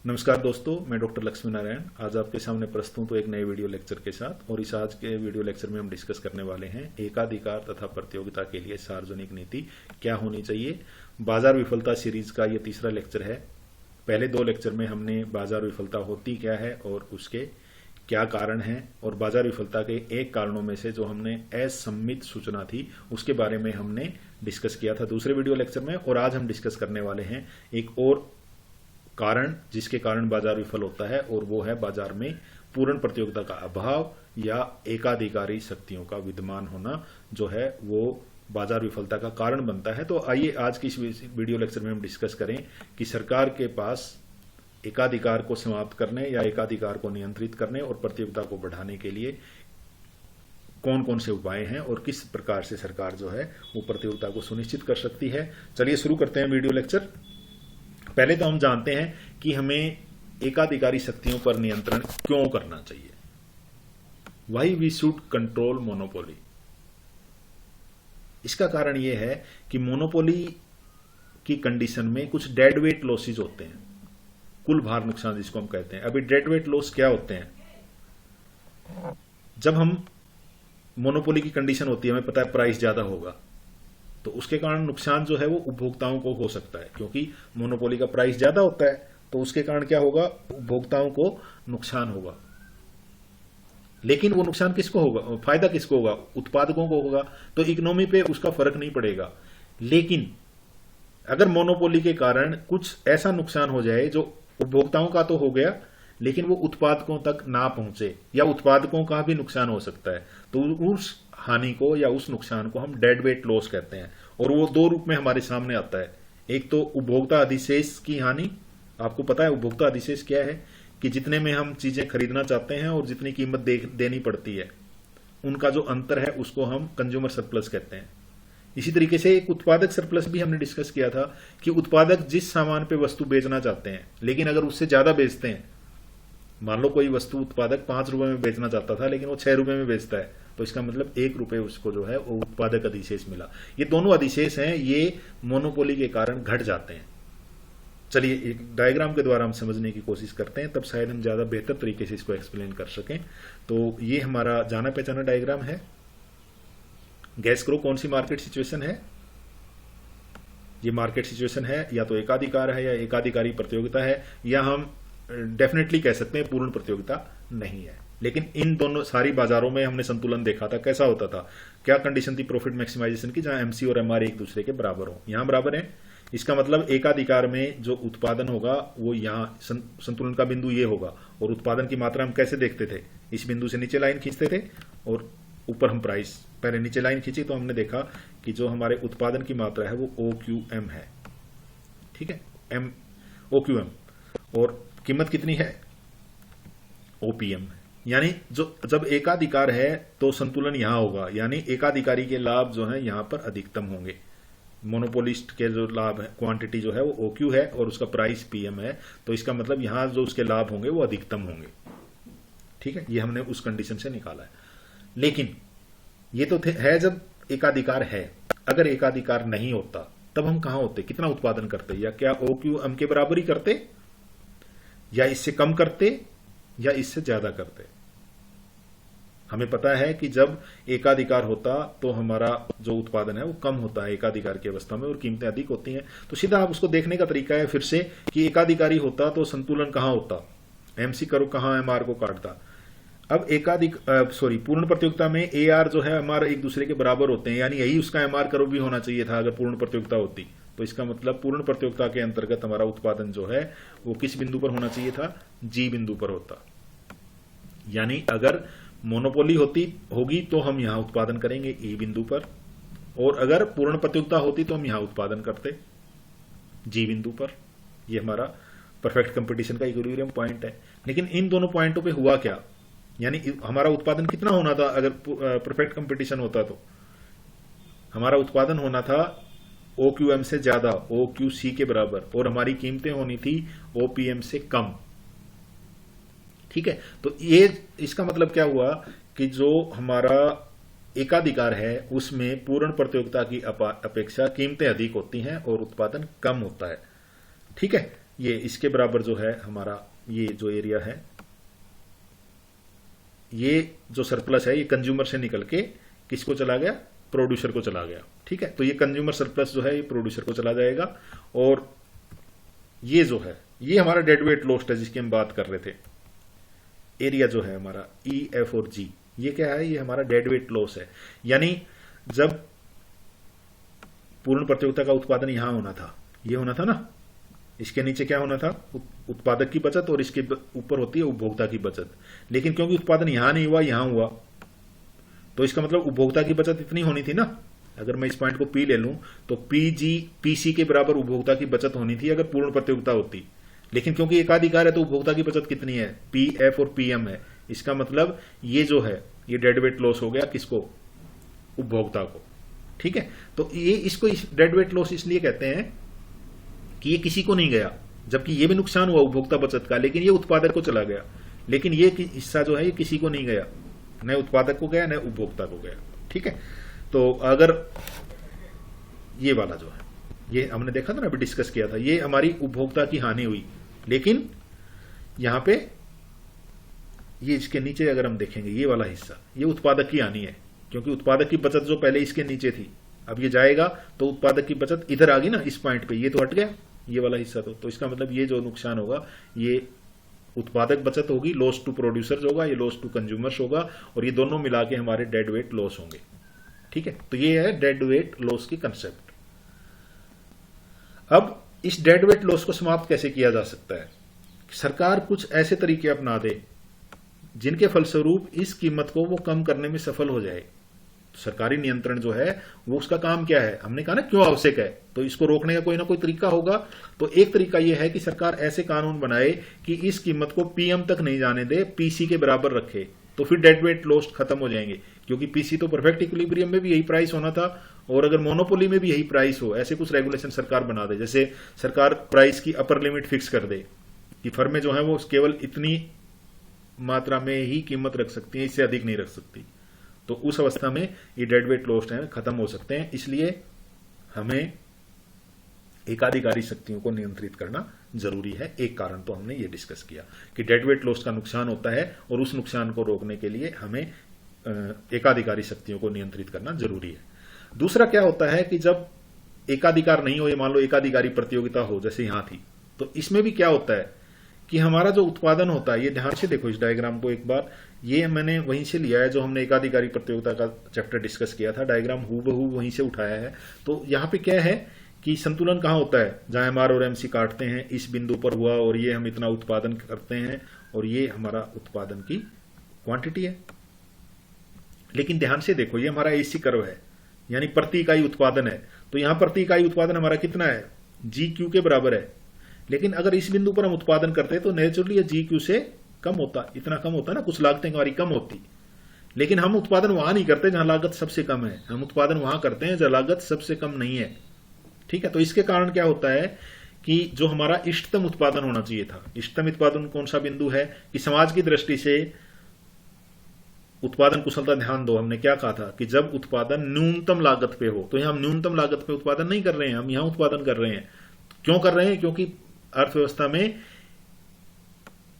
नमस्कार दोस्तों, मैं डॉक्टर लक्ष्मी नारायण आज आपके सामने प्रस्तुत हूँ एक नए वीडियो लेक्चर के साथ। और इस आज के वीडियो लेक्चर में हम डिस्कस करने वाले हैं एकाधिकार तथा प्रतियोगिता के लिए सार्वजनिक नीति क्या होनी चाहिए। बाजार विफलता सीरीज का ये तीसरा लेक्चर है। पहले दो लेक्चर में हमने बाजार विफलता होती क्या है और उसके क्या कारण हैं, और बाजार विफलता के एक कारणों में से जो हमने असम्मित सूचना थी उसके बारे में हमने डिस्कस किया था दूसरे वीडियो लेक्चर में। और आज हम डिस्कस करने वाले हैं एक और कारण जिसके कारण बाजार विफल होता है, और वो है बाजार में पूर्ण प्रतियोगिता का अभाव या एकाधिकारी शक्तियों का विद्यमान होना जो है वो बाजार विफलता का कारण बनता है। तो आइए आज की इस वीडियो लेक्चर में हम डिस्कस करें कि सरकार के पास एकाधिकार को समाप्त करने या एकाधिकार को नियंत्रित करने और प्रतियोगिता को बढ़ाने के लिए कौन कौन से उपाय हैं और किस प्रकार से सरकार जो है वो प्रतियोगिता को सुनिश्चित कर सकती है। चलिए शुरू करते हैं वीडियो लेक्चर। पहले तो हम जानते हैं कि हमें एकाधिकारी शक्तियों पर नियंत्रण क्यों करना चाहिए। Why we should control monopoly. इसका कारण यह है कि मोनोपोली की कंडीशन में कुछ डेड वेट लॉसेज होते हैं, कुल भार नुकसान जिसको हम कहते हैं। अभी डेड वेट लॉस क्या होते हैं? जब हम मोनोपोली की कंडीशन होती है, हमें पता है प्राइस ज्यादा होगा, तो उसके कारण नुकसान जो है वो उपभोक्ताओं को हो सकता है, क्योंकि मोनोपोली का प्राइस ज्यादा होता है तो उसके कारण क्या होगा, उपभोक्ताओं को नुकसान होगा। लेकिन वो नुकसान किसको होगा, फायदा किसको होगा, उत्पादकों को होगा। तो इकोनॉमी पे उसका फर्क नहीं पड़ेगा। लेकिन अगर मोनोपोली के कारण कुछ ऐसा नुकसान हो जाए जो उपभोक्ताओं का तो हो गया लेकिन वो उत्पादकों तक ना पहुंचे या उत्पादकों का भी नुकसान हो सकता है, तो उस हानि को या उस नुकसान को हम डेड वेट लॉस कहते हैं। और वो दो रूप में हमारे सामने आता है। एक तो उपभोक्ता अधिशेष की हानि। आपको पता है उपभोक्ता अधिशेष क्या है, कि जितने में हम चीजें खरीदना चाहते हैं और जितनी कीमत देनी पड़ती है उनका जो अंतर है उसको हम कंज्यूमर सरप्लस कहते हैं। इसी तरीके से एक उत्पादक सरप्लस भी हमने डिस्कस किया था कि उत्पादक जिस सामान पे वस्तु बेचना चाहते हैं लेकिन अगर उससे ज्यादा बेचते हैं, मान लो कोई वस्तु उत्पादक 5 रुपए में बेचना चाहता था लेकिन वो 6 रुपए में बेचता है, तो इसका मतलब 1 रुपए उसको जो है वो उत्पादक अधिशेष मिला। ये दोनों अधिशेष हैं, ये मोनोपोली के कारण घट जाते हैं। चलिए एक डायग्राम के द्वारा हम समझने की कोशिश करते हैं, तब शायद हम ज्यादा बेहतर तरीके से इसको एक्सप्लेन कर सकें। तो ये हमारा जाना पहचाना डायग्राम है। गैस करो कौन सी मार्केट सिचुएशन है। ये मार्केट सिचुएशन है, या तो एकाधिकार है या एकाधिकारी प्रतियोगिता है, या हम डेफिनेटली कह सकते हैं पूर्ण प्रतियोगिता नहीं है। लेकिन इन दोनों सारी बाजारों में हमने संतुलन देखा था। कैसा होता था, क्या कंडीशन थी प्रॉफिट मैक्सिमाइजेशन की, जहां एमसी और एमआर एक दूसरे के बराबर हो। यहां बराबर है, इसका मतलब एकाधिकार में जो उत्पादन होगा वो यहां संतुलन का बिंदु ये होगा। और उत्पादन की मात्रा हम कैसे देखते थे, इस बिंदु से नीचे लाइन खींचते थे और ऊपर हम प्राइस, पहले नीचे लाइन खींची तो हमने देखा कि जो हमारे उत्पादन की मात्रा है वो OQM है। ठीक है, OQM, और कीमत कितनी है, OPM। यानी जो जब एकाधिकार है तो संतुलन यहां होगा, यानी एकाधिकारी के लाभ जो है यहां पर अधिकतम होंगे। मोनोपोलिस्ट के जो लाभ है, क्वांटिटी जो है वो OQ है और उसका प्राइस PM है, तो इसका मतलब यहां जो उसके लाभ होंगे वो अधिकतम होंगे। ठीक है, ये हमने उस कंडीशन से निकाला है। लेकिन ये तो है जब एकाधिकार है। अगर एकाधिकार नहीं होता तब हम कहां होते, कितना उत्पादन करते, या क्या OQM के बराबर ही करते, या इससे कम करते, या इससे ज्यादा करते। हमें पता है कि जब एकाधिकार होता तो हमारा जो उत्पादन है वो कम होता है एकाधिकार की अवस्था में और कीमतें अधिक होती हैं। तो सीधा आप उसको देखने का तरीका है फिर से कि एकाधिकारी होता तो संतुलन कहां होता, एमसी करो कहां एमआर को काटता। अब पूर्ण प्रतियोगिता में AR जो है एमआर एक दूसरे के बराबर होते हैं, यानी यही उसका एमआर करो भी होना चाहिए था अगर पूर्ण प्रतियोगिता होती। तो इसका मतलब पूर्ण प्रतियोगिता के अंतर्गत हमारा उत्पादन जो है वो किस बिंदु पर होना चाहिए था, G बिंदु पर होता। यानी अगर मोनोपोली होगी तो हम यहां उत्पादन करेंगे E बिंदु पर, और अगर पूर्ण प्रतियोगिता होती तो हम यहां उत्पादन करते G बिंदु पर। यह हमारा परफेक्ट कंपटीशन का इक्विलिब्रियम पॉइंट है। लेकिन इन दोनों पॉइंटों पे हुआ क्या, यानी हमारा उत्पादन कितना होना था अगर परफेक्ट कंपटीशन होता, तो हमारा उत्पादन होना था OQM से ज्यादा, OQC के बराबर, और हमारी कीमतें होनी थी OPM से कम। ठीक है, तो ये इसका मतलब क्या हुआ कि जो हमारा एकाधिकार है उसमें पूर्ण प्रतियोगिता की अपेक्षा कीमतें अधिक होती हैं और उत्पादन कम होता है। ठीक है, ये इसके बराबर जो है हमारा ये जो एरिया है, ये जो सरप्लस है ये कंज्यूमर से निकल के किसको चला गया, प्रोड्यूसर को चला गया। ठीक है, तो ये कंज्यूमर सरप्लस जो है ये प्रोड्यूसर को चला जाएगा। और ये जो है ये हमारा डेड वेट लॉस्ट है जिसकी हम बात कर रहे थे। एरिया जो है हमारा ई, एफ और जी, ये क्या है, ये हमारा डेड वेट लॉस है। यानी जब पूर्ण प्रतियोगिता का उत्पादन यहां होना था, ये होना था ना, इसके नीचे क्या होना था, उत्पादक की बचत, और इसके ऊपर होती है उपभोक्ता की बचत। लेकिन क्योंकि उत्पादन यहां नहीं हुआ, यहां हुआ, तो इसका मतलब उपभोक्ता की बचत इतनी होनी थी ना। अगर मैं इस पॉइंट को पी ले लूं तो पीजी पीसी के बराबर उपभोक्ता की बचत होनी थी अगर पूर्ण प्रतियोगिता होती। लेकिन क्योंकि एकाधिकार है तो उपभोक्ता की बचत कितनी है, पी, एफ और पीएम है। इसका मतलब ये जो है ये डेड वेट लॉस हो गया किसको, उपभोक्ता को। ठीक है, तो ये इसको डेड वेट लॉस इसलिए कहते हैं कि ये किसी को नहीं गया, जबकि ये भी नुकसान हुआ उपभोक्ता बचत का, लेकिन ये उत्पादक को चला गया। लेकिन ये हिस्सा जो है ये किसी को नहीं गया, न उत्पादक को गया न उपभोक्ता को गया। ठीक है, तो अगर ये वाला जो है ये हमने देखा था ना, अभी डिस्कस किया था, ये हमारी उपभोक्ता की हानि हुई। लेकिन यहां पे ये इसके नीचे अगर हम देखेंगे ये वाला हिस्सा, ये उत्पादक की हानि है, क्योंकि उत्पादक की बचत जो पहले इसके नीचे थी, अब ये जाएगा तो उत्पादक की बचत इधर आ गई ना, इस पॉइंट पे, ये तो हट गया ये वाला हिस्सा। तो इसका मतलब ये जो नुकसान होगा ये उत्पादक बचत होगी, लॉस टू प्रोड्यूसर्स होगा, ये लॉस टू कंज्यूमर्स होगा, और ये दोनों मिला के हमारे डेड वेट लॉस होंगे। ठीक है, तो ये है डेड वेट लॉस की कंसेप्ट। अब इस डेड वेट लॉस को समाप्त कैसे किया जा सकता है, सरकार कुछ ऐसे तरीके अपना दे जिनके फलस्वरूप इस कीमत को वो कम करने में सफल हो जाए। सरकारी नियंत्रण जो है वो उसका काम क्या है, हमने कहा ना क्यों आवश्यक है, तो इसको रोकने का कोई ना कोई तरीका होगा। तो एक तरीका यह है कि सरकार ऐसे कानून बनाए कि इस कीमत को पीएम तक नहीं जाने दे, पीसी के बराबर रखे, तो फिर डेड वेट लॉस खत्म हो जाएंगे। क्योंकि पीसी तो परफेक्ट इक्विलिब्रियम में भी यही प्राइस होना था, और अगर मोनोपोली में भी यही प्राइस हो, ऐसे कुछ रेगुलेशन सरकार बना दे, जैसे सरकार प्राइस की अपर लिमिट फिक्स कर दे कि फर्में जो है वो केवल इतनी मात्रा में ही कीमत रख सकती है, इससे अधिक नहीं रख सकती, तो उस अवस्था में ये डेड वेट लॉस है खत्म हो सकते हैं। इसलिए हमें एकाधिकारी शक्तियों को नियंत्रित करना जरूरी है। एक कारण तो हमने ये डिस्कस किया कि डेड वेट लॉस का नुकसान होता है, और उस नुकसान को रोकने के लिए हमें एकाधिकारी शक्तियों को नियंत्रित करना जरूरी है। दूसरा क्या होता है कि जब एकाधिकार नहीं हो, ये मान लो एकाधिकारी प्रतियोगिता हो जैसे यहां थी, तो इसमें भी क्या होता है कि हमारा जो उत्पादन होता है, ये ध्यान से देखो इस डायग्राम को एक बार, ये मैंने वहीं से लिया है जो हमने एकाधिकारी प्रतियोगिता का चैप्टर डिस्कस किया था, डायग्राम हूबहू वहीं से उठाया है। तो यहां पे क्या है कि संतुलन कहां होता है, जहां एमआर और एमसी काटते हैं, इस बिंदु पर हुआ, और ये हम इतना उत्पादन करते हैं, और ये हमारा उत्पादन की क्वांटिटी है। लेकिन ध्यान से देखो ये हमारा एसी कर्व है, यानी प्रति इकाई उत्पादन है, तो यहां प्रति इकाई उत्पादन हमारा कितना है, जी क्यू के बराबर है। लेकिन अगर इस बिंदु पर हम उत्पादन करते तो नेचुरली ये जी क्यू से कम होता, इतना कम होता ना, कुछ लागतें हमारी कम होती। लेकिन हम उत्पादन वहां नहीं करते जहां लागत सबसे कम है, हम उत्पादन वहां करते हैं जहां लागत सबसे कम नहीं है। ठीक है, तो इसके कारण क्या होता है कि जो हमारा इष्टतम उत्पादन होना चाहिए था, इष्टतम उत्पादन कौन सा बिंदु है कि समाज की दृष्टि से उत्पादन कुशलता, ध्यान दो हमने क्या कहा था कि जब उत्पादन न्यूनतम लागत पे हो, तो यहां हम न्यूनतम लागत पे उत्पादन नहीं कर रहे हैं, हम यहां उत्पादन कर रहे हैं। क्यों कर रहे हैं, क्योंकि अर्थव्यवस्था में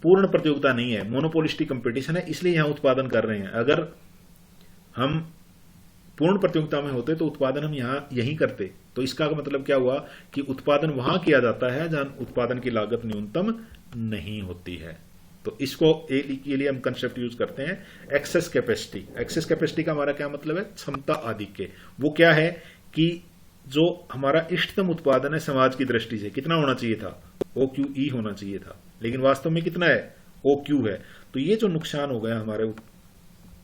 पूर्ण प्रतियोगिता नहीं है, मोनोपोलिस्टिक कंपटीशन है, इसलिए यहां उत्पादन कर रहे हैं। अगर हम पूर्ण प्रतियोगिता में होते तो उत्पादन हम यहीं करते। तो इसका मतलब क्या हुआ कि उत्पादन वहां किया जाता है जहां उत्पादन की लागत न्यूनतम नहीं होती है। तो इसको के लिए हम कंसेप्ट यूज करते हैं एक्सेस कैपेसिटी। एक्सेस कैपेसिटी का हमारा क्या मतलब है, क्षमता आधिक्य। वो क्या है कि जो हमारा इष्टतम उत्पादन है समाज की दृष्टि से कितना होना चाहिए था, OQE होना चाहिए था, लेकिन वास्तव में कितना है, OQ है। तो ये जो नुकसान हो गया हमारे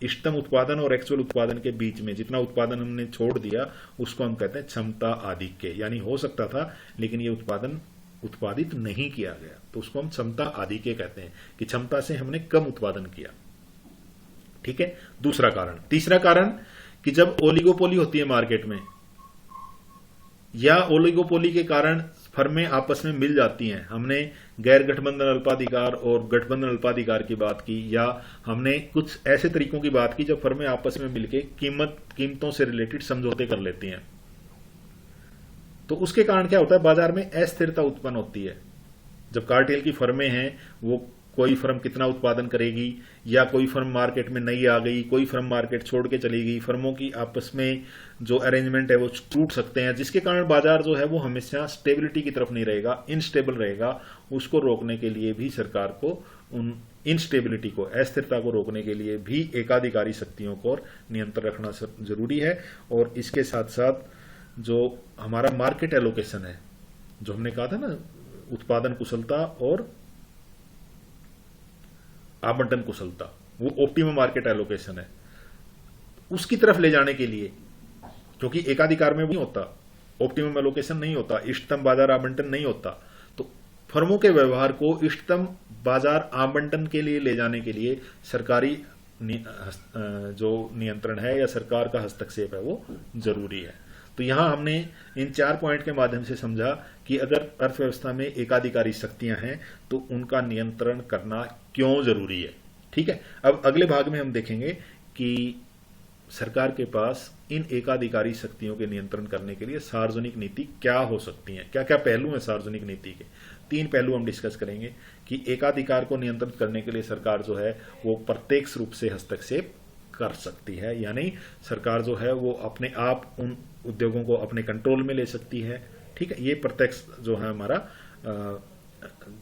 इष्टतम उत्पादन और एक्चुअल उत्पादन के बीच में, जितना उत्पादन हमने छोड़ दिया उसको हम कहते हैं क्षमता आधिक्य। यानी हो सकता था लेकिन ये उत्पादन उत्पादित नहीं किया गया, तो उसको हम क्षमता आधिक्य कहते हैं कि क्षमता से हमने कम उत्पादन किया। ठीक है, दूसरा कारण। तीसरा कारण कि जब ओलिगोपोली होती है मार्केट में, या ओलिगोपोली के कारण फर्में आपस में मिल जाती हैं, हमने गैर गठबंधन अल्पाधिकार और गठबंधन अल्पाधिकार की बात की, या हमने कुछ ऐसे तरीकों की बात की जब फर्में आपस में मिलकर कीमतों से रिलेटेड समझौते कर लेती हैं, तो उसके कारण क्या होता है, बाजार में अस्थिरता उत्पन्न होती है। जब कार्टेल की फर्में हैं, वो कोई फर्म कितना उत्पादन करेगी, या कोई फर्म मार्केट में नई आ गई, कोई फर्म मार्केट छोड़ के चली गई, फर्मों की आपस में जो अरेंजमेंट है वो टूट सकते हैं, जिसके कारण बाजार जो है वो हमेशा स्टेबिलिटी की तरफ नहीं रहेगा, इनस्टेबल रहेगा। उसको रोकने के लिए भी सरकार को उन इनस्टेबिलिटी को, अस्थिरता को रोकने के लिए भी एकाधिकारी शक्तियों को नियंत्रण रखना जरूरी है। और इसके साथ साथ जो हमारा मार्केट एलोकेशन है, जो हमने कहा था ना, उत्पादन कुशलता और आवंटन कुशलता, वो ऑप्टिमम मार्केट एलोकेशन है, उसकी तरफ ले जाने के लिए, क्योंकि एकाधिकार में नहीं होता, ऑप्टिमम एलोकेशन नहीं होता, इष्टतम बाजार आवंटन नहीं होता, तो फर्मों के व्यवहार को इष्टतम बाजार आवंटन के लिए ले जाने के लिए सरकारी जो नियंत्रण है या सरकार का हस्तक्षेप है वो जरूरी है। तो यहां हमने इन 4 पॉइंट के माध्यम से समझा कि अगर अर्थव्यवस्था में एकाधिकारी शक्तियां हैं तो उनका नियंत्रण करना क्यों जरूरी है। ठीक है, अब अगले भाग में हम देखेंगे कि सरकार के पास इन एकाधिकारी शक्तियों के नियंत्रण करने के लिए सार्वजनिक नीति क्या हो सकती है, क्या क्या पहलू हैं सार्वजनिक नीति के। 3 पहलू हम डिस्कस करेंगे कि एकाधिकार को नियंत्रित करने के लिए सरकार जो है वो प्रत्यक्ष रूप से हस्तक्षेप कर सकती है, यानी सरकार जो है वो अपने आप उन उद्योगों को अपने कंट्रोल में ले सकती है। ठीक है, ये प्रत्यक्ष जो है हमारा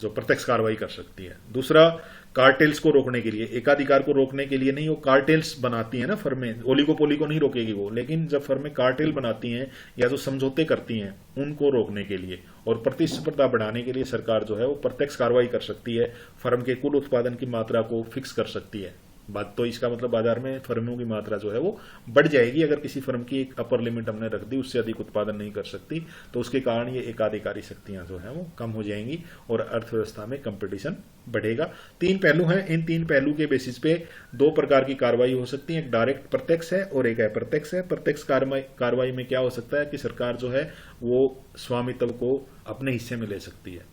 जो प्रत्यक्ष कार्रवाई कर सकती है। दूसरा, कार्टेल्स को रोकने के लिए, एकाधिकार को रोकने के लिए नहीं, वो कार्टेल्स बनाती है ना फर्में, ओलिगोपोली को नहीं रोकेगी वो, लेकिन जब फर्में कार्टेल बनाती हैं या जो समझौते करती हैं उनको रोकने के लिए और प्रतिस्पर्धा बढ़ाने के लिए सरकार जो है वो प्रत्यक्ष कार्रवाई कर सकती है, फर्म के कुल उत्पादन की मात्रा को फिक्स कर सकती है। बात तो इसका मतलब बाजार में फर्मों की मात्रा जो है वो बढ़ जाएगी। अगर किसी फर्म की एक अपर लिमिट हमने रख दी, उससे अधिक उत्पादन नहीं कर सकती, तो उसके कारण ये एकाधिकारी शक्तियां जो है वो कम हो जाएंगी और अर्थव्यवस्था में कंपटीशन बढ़ेगा। 3 पहलू हैं, इन 3 पहलू के बेसिस पे 2 प्रकार की कार्रवाई हो सकती है, एक डायरेक्ट प्रत्यक्ष है और एक अप्रत्यक्ष है। प्रत्यक्ष कार्रवाई में क्या हो सकता है कि सरकार जो है वो स्वामित्व को अपने हिस्से में ले सकती है,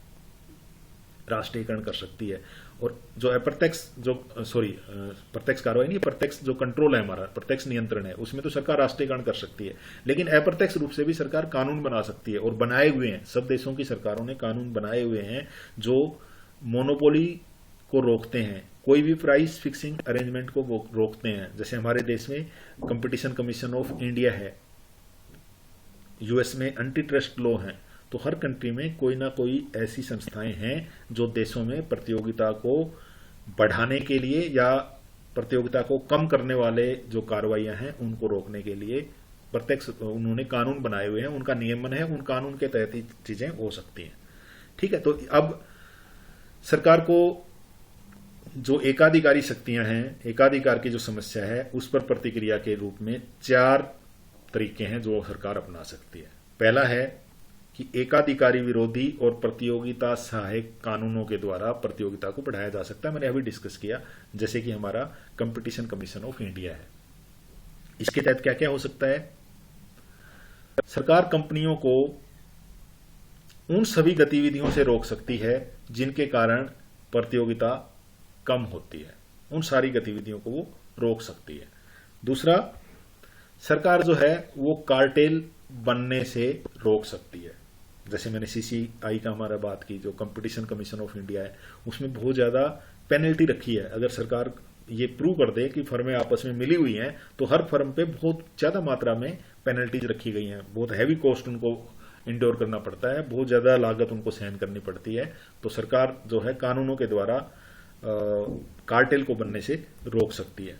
राष्ट्रीयकरण कर सकती है। और जो अप्रत्यक्ष प्रत्यक्ष कार्रवाई नहीं, प्रत्यक्ष जो कंट्रोल है हमारा, प्रत्यक्ष नियंत्रण है, उसमें तो सरकार राष्ट्रीयकरण कर सकती है, लेकिन अप्रत्यक्ष रूप से भी सरकार कानून बना सकती है और बनाए हुए हैं, सब देशों की सरकारों ने कानून बनाए हुए हैं जो मोनोपोली को रोकते हैं, कोई भी प्राइस फिक्सिंग अरेंजमेंट को रोकते हैं। जैसे हमारे देश में कंपटीशन कमीशन ऑफ इंडिया है, यूएस में एंटी ट्रस्ट लॉ है, तो हर कंट्री में कोई ना कोई ऐसी संस्थाएं हैं जो देशों में प्रतियोगिता को बढ़ाने के लिए या प्रतियोगिता को कम करने वाले जो कार्रवाइयां हैं उनको रोकने के लिए प्रत्यक्ष उन्होंने कानून बनाए हुए हैं, उनका नियमन है, उन कानून के तहत ही चीजें हो सकती हैं। ठीक है, तो अब सरकार को जो एकाधिकारी शक्तियां हैं, एकाधिकार की जो समस्या है, उस पर प्रतिक्रिया के रूप में 4 तरीके हैं जो सरकार अपना सकती है। पहला है कि एकाधिकारी विरोधी और प्रतियोगिता सहायक कानूनों के द्वारा प्रतियोगिता को बढ़ाया जा सकता है। मैंने अभी डिस्कस किया, जैसे कि हमारा कंपटीशन कमीशन ऑफ इंडिया है। इसके तहत क्या क्या हो सकता है? सरकार कंपनियों को उन सभी गतिविधियों से रोक सकती है जिनके कारण प्रतियोगिता कम होती है, उन सारी गतिविधियों को वो रोक सकती है। दूसरा, सरकार जो है वो कार्टेल बनने से रोक सकती है। जैसे मैंने सीसीआई का हमारा बात की, जो कंपटीशन कमीशन ऑफ इंडिया है, उसमें बहुत ज्यादा पेनल्टी रखी है। अगर सरकार ये प्रूव कर दे कि फर्में आपस में मिली हुई हैं, तो हर फर्म पे बहुत ज्यादा मात्रा में पेनल्टीज रखी गई हैं, बहुत हैवी कॉस्ट उनको इंडोर करना पड़ता है, बहुत ज्यादा लागत उनको सहन करनी पड़ती है। तो सरकार जो है कानूनों के द्वारा कार्टेल को बनने से रोक सकती है।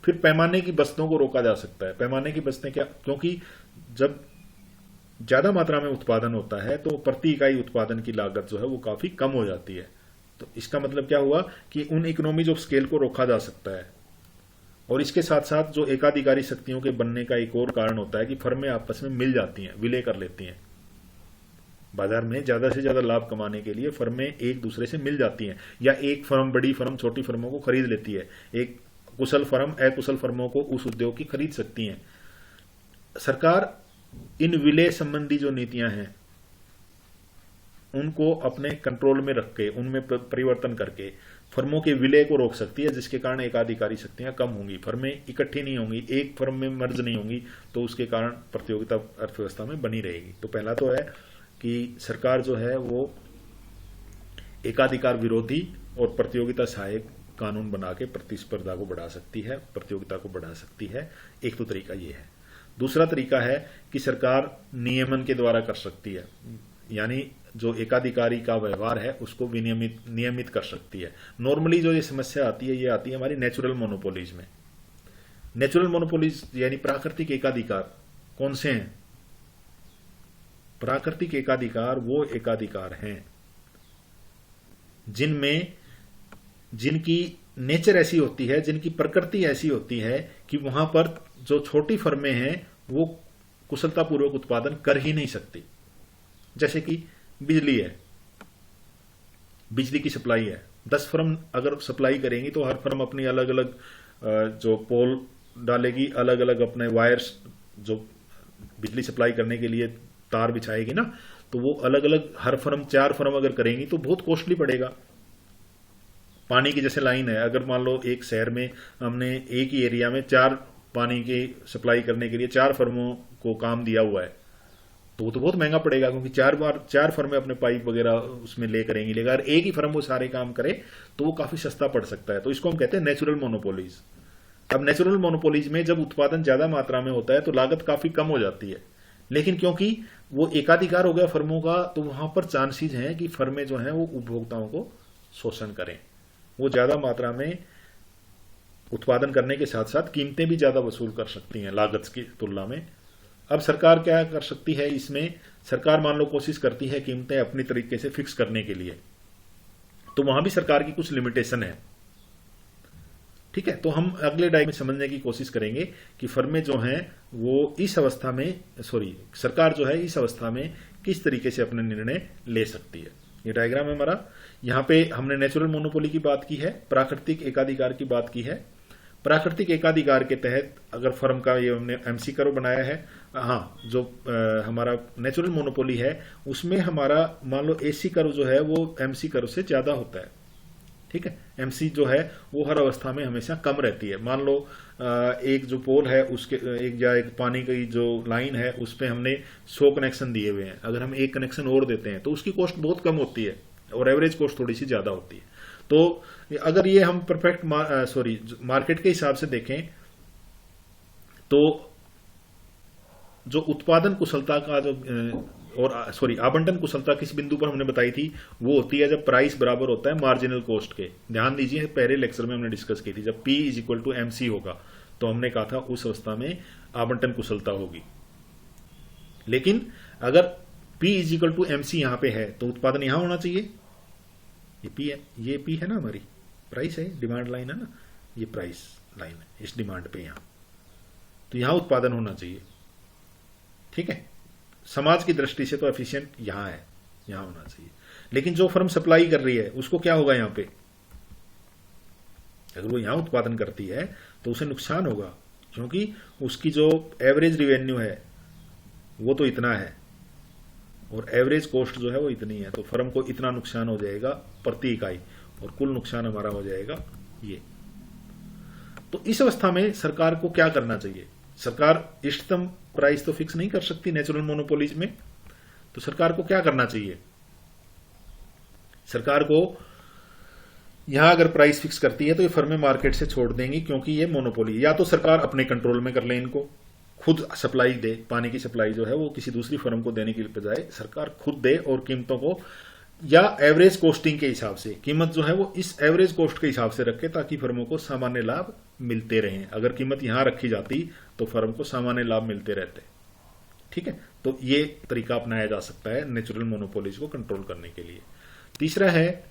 फिर पैमाने की बस्तों को रोका जा सकता है। पैमाने की बस्तें क्या? क्योंकि जब ज्यादा मात्रा में उत्पादन होता है तो प्रति इकाई उत्पादन की लागत जो है वो काफी कम हो जाती है। तो इसका मतलब क्या हुआ कि उन इकोनॉमीज ऑफ स्केल को रोका जा सकता है। और इसके साथ साथ जो एकाधिकारी शक्तियों के बनने का एक और कारण होता है कि फर्में आपस में मिल जाती हैं, विलय कर लेती हैं। बाजार में ज्यादा से ज्यादा लाभ कमाने के लिए फर्में एक दूसरे से मिल जाती हैं, या एक फर्म बड़ी फर्म छोटी फर्मों को खरीद लेती है, एक कुशल फर्म अकुशल फर्मों को उस उद्योग की खरीद सकती हैं। सरकार इन विलय संबंधी जो नीतियां हैं उनको अपने कंट्रोल में रख के, उनमें परिवर्तन करके फर्मों के विलय को रोक सकती है, जिसके कारण एकाधिकारी शक्तियां कम होंगी, फर्में इकट्ठी नहीं होंगी, एक फर्म में मर्ज नहीं होंगी, तो उसके कारण प्रतियोगिता अर्थव्यवस्था में बनी रहेगी। तो पहला तो है कि सरकार जो है वो एकाधिकार विरोधी और प्रतियोगिता सहायक कानून बना के प्रतिस्पर्धा को बढ़ा सकती है, प्रतियोगिता को बढ़ा सकती है। एक तो तरीका ये है। दूसरा तरीका है कि सरकार नियमन के द्वारा कर सकती है, यानी जो एकाधिकारी का व्यवहार है उसको नियमित कर सकती है। नॉर्मली जो ये समस्या आती है, ये आती है हमारी नेचुरल मोनोपोलीज में। नेचुरल मोनोपोलीज यानी प्राकृतिक एकाधिकार कौन से हैं? प्राकृतिक एकाधिकार वो एकाधिकार हैं जिनकी नेचर ऐसी होती है, जिनकी प्रकृति ऐसी होती है कि वहां पर जो छोटी फर्में हैं वो कुशलतापूर्वक उत्पादन कर ही नहीं सकती। जैसे कि बिजली है, बिजली की सप्लाई है, 10 फर्म अगर सप्लाई करेंगी तो हर फर्म अपनी अलग अलग जो पोल डालेगी, अलग अलग अपने वायर्स जो बिजली सप्लाई करने के लिए तार बिछाएगी ना, तो वो अलग अलग हर फर्म 4 फर्म अगर करेंगी तो बहुत कॉस्टली पड़ेगा। पानी की जैसे लाइन है, अगर मान लो एक शहर में हमने एक ही एरिया में 4 पानी की सप्लाई करने के लिए 4 फर्मों को काम दिया हुआ है, तो वो तो बहुत महंगा पड़ेगा, क्योंकि 4 फर्में अपने पाइप वगैरह उसमें ले करेंगी। लेकिन अगर एक ही फर्म वो सारे काम करे तो वो काफी सस्ता पड़ सकता है। तो इसको हम कहते हैं नेचुरल मोनोपोलीज। अब नेचुरल मोनोपोलीज में जब उत्पादन ज्यादा मात्रा में होता है तो लागत काफी कम हो जाती है, लेकिन क्योंकि वो एकाधिकार हो गया फर्मों का, तो वहां पर चांसेस हैं कि फर्में जो हैं वो उपभोक्ताओं को शोषण करें। वो ज्यादा मात्रा में उत्पादन करने के साथ साथ कीमतें भी ज्यादा वसूल कर सकती हैं लागत की तुलना में। अब सरकार क्या कर सकती है इसमें? सरकार मान लो कोशिश करती है कीमतें अपनी तरीके से फिक्स करने के लिए, तो वहां भी सरकार की कुछ लिमिटेशन है। ठीक है, तो हम अगले डायग्राम में समझने की कोशिश करेंगे कि फर्में जो हैं वो इस अवस्था में सरकार जो है इस अवस्था में किस तरीके से अपने निर्णय ले सकती है। ये डायग्राम है हमारा। यहां पे हमने नेचुरल मोनोपोली की बात की है, प्राकृतिक एकाधिकार की बात की है। प्राकृतिक एकाधिकार के तहत अगर फर्म का ये हमने एमसी कर्व बनाया है, हाँ, जो हमारा नेचुरल मोनोपोली है उसमें हमारा मान लो एसी कर्व जो है वो एमसी कर्व से ज्यादा होता है। ठीक है, एमसी जो है वो हर अवस्था में हमेशा कम रहती है। मान लो एक जो पोल है उसके एक पानी की जो लाइन है उस पर हमने 100 कनेक्शन दिए हुए हैं, अगर हम एक कनेक्शन और देते हैं तो उसकी कॉस्ट बहुत कम होती है और एवरेज कॉस्ट थोड़ी सी ज्यादा होती है। तो अगर ये हम परफेक्ट मार्केट के हिसाब से देखें तो जो उत्पादन कुशलता का जो आवंटन कुशलता किस बिंदु पर हमने बताई थी, वो होती है जब प्राइस बराबर होता है मार्जिनल कॉस्ट के। ध्यान दीजिए, पहले लेक्चर में हमने डिस्कस की थी, जब P = MC होगा तो हमने कहा था उस अवस्था में आवंटन कुशलता होगी। लेकिन अगर P = MC यहां पे है तो उत्पादन यहां होना चाहिए। ये P है, ये P है ना, हमारी प्राइस है, डिमांड लाइन है ना, ये प्राइस लाइन है इस डिमांड पे यहां, तो यहां उत्पादन होना चाहिए। ठीक है, समाज की दृष्टि से तो एफिशिएंट यहां है, यहां होना चाहिए। लेकिन जो फर्म सप्लाई कर रही है उसको क्या होगा यहां पे? अगर वो यहां उत्पादन करती है तो उसे नुकसान होगा, क्योंकि उसकी जो एवरेज रिवेन्यू है वो तो इतना है और एवरेज कॉस्ट जो है वो इतनी है, तो फर्म को इतना नुकसान हो जाएगा प्रति इकाई और कुल नुकसान हमारा हो जाएगा ये। तो इस अवस्था में सरकार को क्या करना चाहिए? सरकार इष्टतम प्राइस तो फिक्स नहीं कर सकती नेचुरल मोनोपोलीज में, तो सरकार को क्या करना चाहिए? सरकार को यहां अगर प्राइस फिक्स करती है तो ये फर्में मार्केट से छोड़ देंगी, क्योंकि ये मोनोपोली। या तो सरकार अपने कंट्रोल में कर ले, इनको खुद सप्लाई दे, पानी की सप्लाई जो है वो किसी दूसरी फर्म को देने के बजाय सरकार खुद दे और कीमतों को या एवरेज कॉस्टिंग के हिसाब से कीमत जो है वो इस एवरेज कॉस्ट के हिसाब से रखे, ताकि फर्मों को सामान्य लाभ मिलते रहें। अगर कीमत यहां रखी जाती तो फर्म को सामान्य लाभ मिलते रहते। ठीक है, तो ये तरीका अपनाया जा सकता है नेचुरल मोनोपोलीज को कंट्रोल करने के लिए। तीसरा है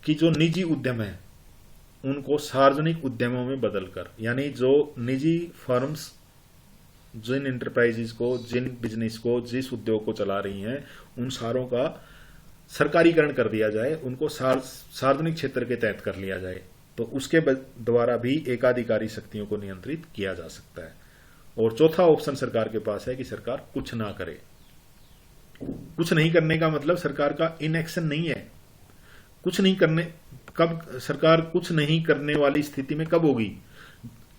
कि जो निजी उद्यम है उनको सार्वजनिक उद्यमों में बदलकर, यानी जो निजी फर्म्स जिन इंटरप्राइजेज को, जिन बिजनेस को, जिस उद्योग को चला रही हैं उन सारों का सरकारीकरण कर दिया जाए, उनको सार्वजनिक क्षेत्र के तहत कर लिया जाए, तो उसके द्वारा भी एकाधिकारी शक्तियों को नियंत्रित किया जा सकता है। और चौथा ऑप्शन सरकार के पास है कि सरकार कुछ ना करे। कुछ नहीं करने का मतलब सरकार का इनएक्शन नहीं है। कुछ नहीं करने, कब सरकार कुछ नहीं करने वाली स्थिति में कब होगी?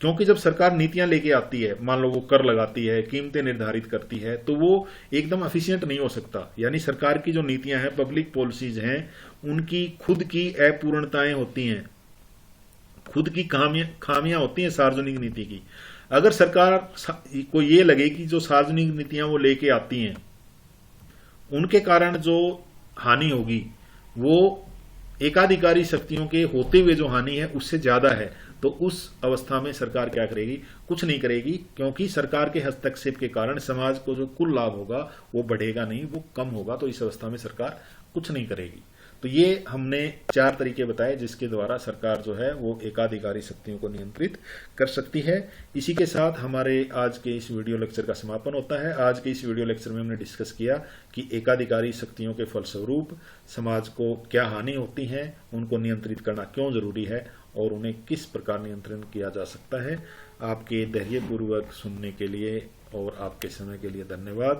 क्योंकि जब सरकार नीतियां लेके आती है, मान लो वो कर लगाती है, कीमतें निर्धारित करती है, तो वो एकदम एफिशिएंट नहीं हो सकता। यानी सरकार की जो नीतियां हैं, पब्लिक पॉलिसीज हैं, उनकी खुद की अपूर्णताएं होती हैं, खुद की खामियां होती हैं सार्वजनिक नीति की। अगर सरकार को ये लगे कि जो सार्वजनिक नीतियां वो लेके आती हैं उनके कारण जो हानि होगी वो एकाधिकारी शक्तियों के होते हुए जो हानि है उससे ज्यादा है, तो उस अवस्था में सरकार क्या करेगी? कुछ नहीं करेगी, क्योंकि सरकार के हस्तक्षेप के कारण समाज को जो कुल लाभ होगा वो बढ़ेगा नहीं, वो कम होगा। तो इस अवस्था में सरकार कुछ नहीं करेगी। तो ये हमने 4 तरीके बताए जिसके द्वारा सरकार जो है वो एकाधिकारी शक्तियों को नियंत्रित कर सकती है। इसी के साथ हमारे आज के इस वीडियो लेक्चर का समापन होता है। आज के इस वीडियो लेक्चर में हमने डिस्कस किया कि एकाधिकारी शक्तियों के फलस्वरूप समाज को क्या हानि होती है, उनको नियंत्रित करना क्यों जरूरी है और उन्हें किस प्रकार नियंत्रण किया जा सकता है। आपके धैर्यपूर्वक सुनने के लिए और आपके समय के लिए धन्यवाद।